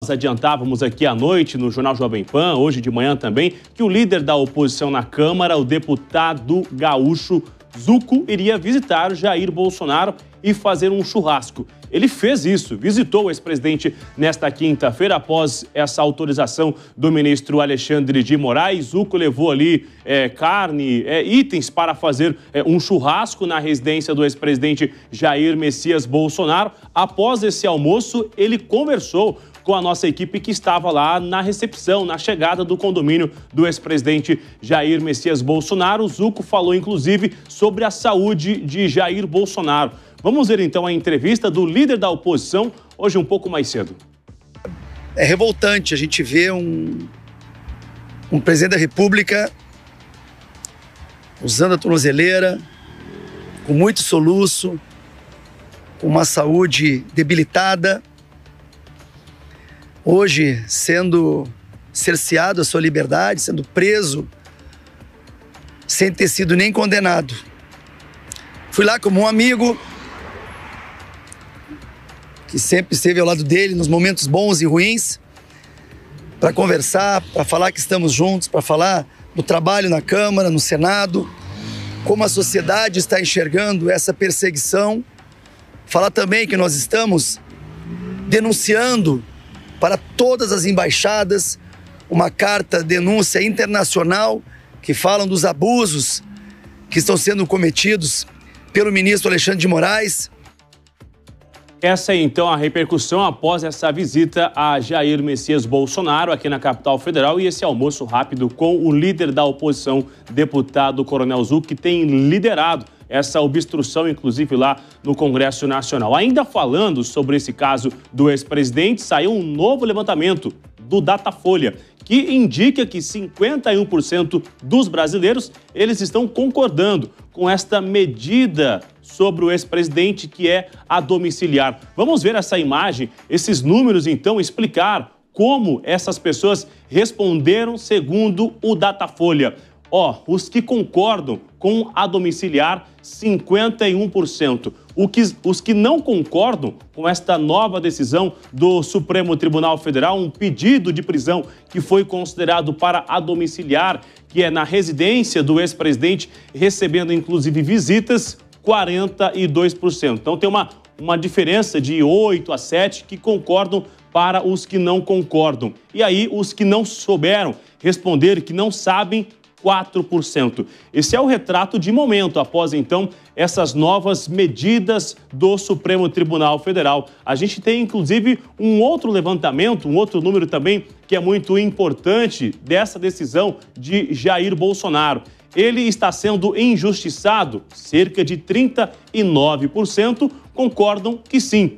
Nós adiantávamos aqui à noite no Jornal Jovem Pan, hoje de manhã também, que o líder da oposição na Câmara, o deputado gaúcho Zucco, iria visitar Jair Bolsonaro e fazer um churrasco. Ele fez isso, visitou o ex-presidente nesta quinta-feira após essa autorização do ministro Alexandre de Moraes. Zucco levou ali carne, itens para fazer um churrasco na residência do ex-presidente Jair Messias Bolsonaro. Após esse almoço, ele conversou com a nossa equipe que estava lá na recepção, na chegada do condomínio do ex-presidente Jair Messias Bolsonaro. O Zucco falou, inclusive, sobre a saúde de Jair Bolsonaro. Vamos ver, então, a entrevista do líder da oposição, hoje um pouco mais cedo. É revoltante a gente ver um presidente da República usando a tornozeleira, com muito soluço, com uma saúde debilitada, hoje sendo cerceado a sua liberdade, sendo preso, sem ter sido nem condenado. Fui lá como um amigo que sempre esteve ao lado dele nos momentos bons e ruins, para conversar, para falar que estamos juntos, para falar do trabalho na Câmara, no Senado, como a sociedade está enxergando essa perseguição. Falar também que nós estamos denunciando para todas as embaixadas uma carta denúncia internacional que falam dos abusos que estão sendo cometidos pelo ministro Alexandre de Moraes. Essa é, então, a repercussão após essa visita a Jair Messias Bolsonaro aqui na capital federal e esse almoço rápido com o líder da oposição, deputado Coronel Zucco, que tem liderado essa obstrução, inclusive lá no Congresso Nacional. Ainda falando sobre esse caso do ex-presidente, saiu um novo levantamento do Datafolha, que indica que 51% dos brasileiros eles estão concordando com esta medida sobre o ex-presidente, que é a domiciliar. Vamos ver essa imagem, esses números, então, explicar como essas pessoas responderam segundo o Datafolha. Os que concordam com a domiciliar, 51%. Os que não concordam com esta nova decisão do Supremo Tribunal Federal, um pedido de prisão que foi considerado para a domiciliar, que é na residência do ex-presidente, recebendo inclusive visitas, 42%. Então tem uma diferença de 8 a 7 que concordam para os que não concordam. E aí os que não souberam responder, que não sabem, 4%. Esse é o retrato de momento, após, então, essas novas medidas do Supremo Tribunal Federal. A gente tem, inclusive, um outro levantamento, um outro número também, que é muito importante dessa decisão de Jair Bolsonaro. Ele está sendo injustiçado, cerca de 39% concordam que sim.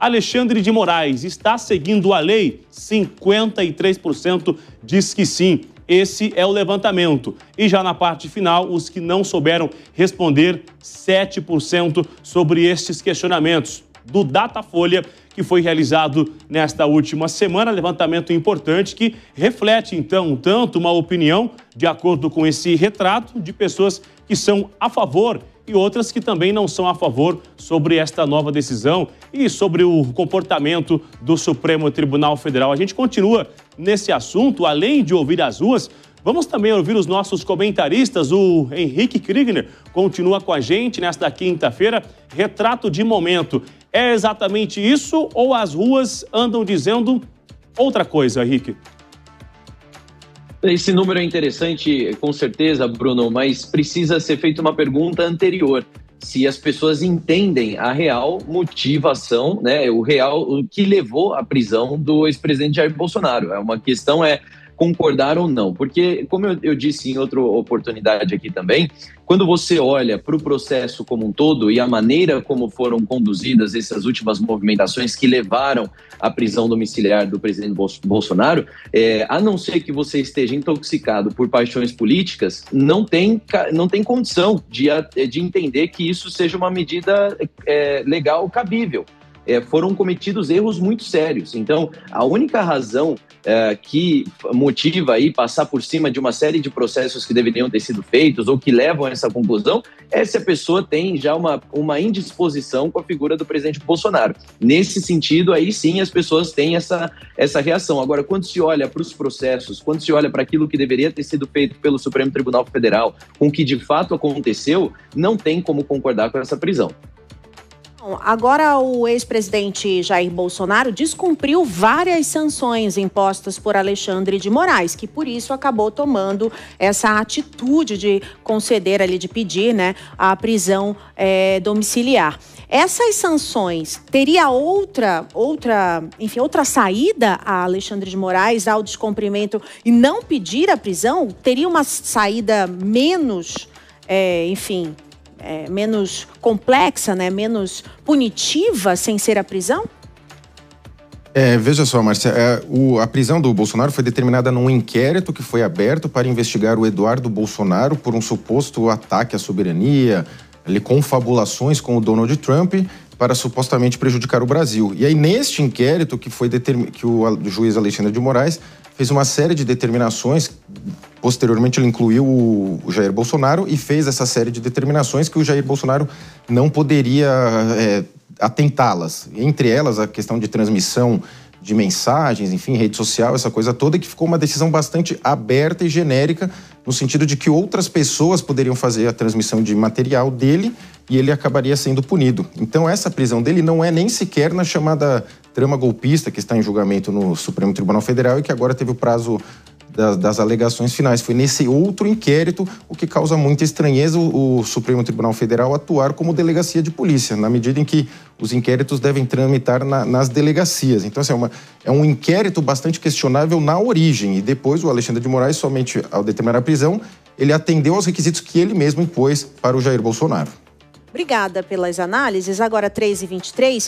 Alexandre de Moraes está seguindo a lei, 53% diz que sim. Esse é o levantamento. E já na parte final, os que não souberam responder, 7% sobre estes questionamentos do Datafolha, que foi realizado nesta última semana. Levantamento importante que reflete, então, tanto uma opinião, de acordo com esse retrato, de pessoas que são a favor e outras que também não são a favor sobre esta nova decisão e sobre o comportamento do Supremo Tribunal Federal. A gente continua nesse assunto, além de ouvir as ruas, vamos também ouvir os nossos comentaristas. O Henrique Kriegner continua com a gente nesta quinta-feira. Retrato de momento. É exatamente isso ou as ruas andam dizendo outra coisa, Henrique? Esse número é interessante, com certeza, Bruno, mas precisa ser feita uma pergunta anterior. Se as pessoas entendem a real motivação, né, o que levou à prisão do ex-presidente Jair Bolsonaro. Uma questão é concordar ou não, porque, como eu disse em outra oportunidade aqui também, quando você olha para o processo como um todo e a maneira como foram conduzidas essas últimas movimentações que levaram à prisão domiciliar do presidente Bolsonaro, a não ser que você esteja intoxicado por paixões políticas, não tem condição de entender que isso seja uma medida legal, cabível. foram cometidos erros muito sérios. Então, a única razão que motiva aí passar por cima de uma série de processos que deveriam ter sido feitos ou que levam a essa conclusão é se a pessoa tem já uma indisposição com a figura do presidente Bolsonaro. Nesse sentido, aí sim as pessoas têm essa reação. Agora, quando se olha para os processos, quando se olha para aquilo que deveria ter sido feito pelo Supremo Tribunal Federal, com o que de fato aconteceu, não tem como concordar com essa prisão. Agora, o ex-presidente Jair Bolsonaro descumpriu várias sanções impostas por Alexandre de Moraes, que por isso acabou tomando essa atitude de conceder ali, de pedir, né, a prisão domiciliar. Essas sanções, teria outra saída a Alexandre de Moraes ao descumprimento e não pedir a prisão? Teria uma saída menos, menos complexa, né? Menos punitiva, sem ser a prisão? Veja só, Márcia, a prisão do Bolsonaro foi determinada num inquérito que foi aberto para investigar o Eduardo Bolsonaro por um suposto ataque à soberania, confabulações com o Donald Trump para supostamente prejudicar o Brasil. E aí, neste inquérito que o juiz Alexandre de Moraes fez uma série de determinações. Posteriormente, ele incluiu o Jair Bolsonaro e fez essa série de determinações que o Jair Bolsonaro não poderia atentá-las. Entre elas, a questão de transmissão de mensagens, enfim, rede social, essa coisa toda, que ficou uma decisão bastante aberta e genérica, no sentido de que outras pessoas poderiam fazer a transmissão de material dele e ele acabaria sendo punido. Então, essa prisão dele não é nem sequer na chamada trama golpista, que está em julgamento no Supremo Tribunal Federal e que agora teve o prazo das alegações finais. Foi nesse outro inquérito, o que causa muita estranheza o Supremo Tribunal Federal atuar como delegacia de polícia, na medida em que os inquéritos devem tramitar nas delegacias. Então, assim, é um inquérito bastante questionável na origem. E depois o Alexandre de Moraes, somente ao determinar a prisão, ele atendeu aos requisitos que ele mesmo impôs para o Jair Bolsonaro. Obrigada pelas análises. Agora, 3h23,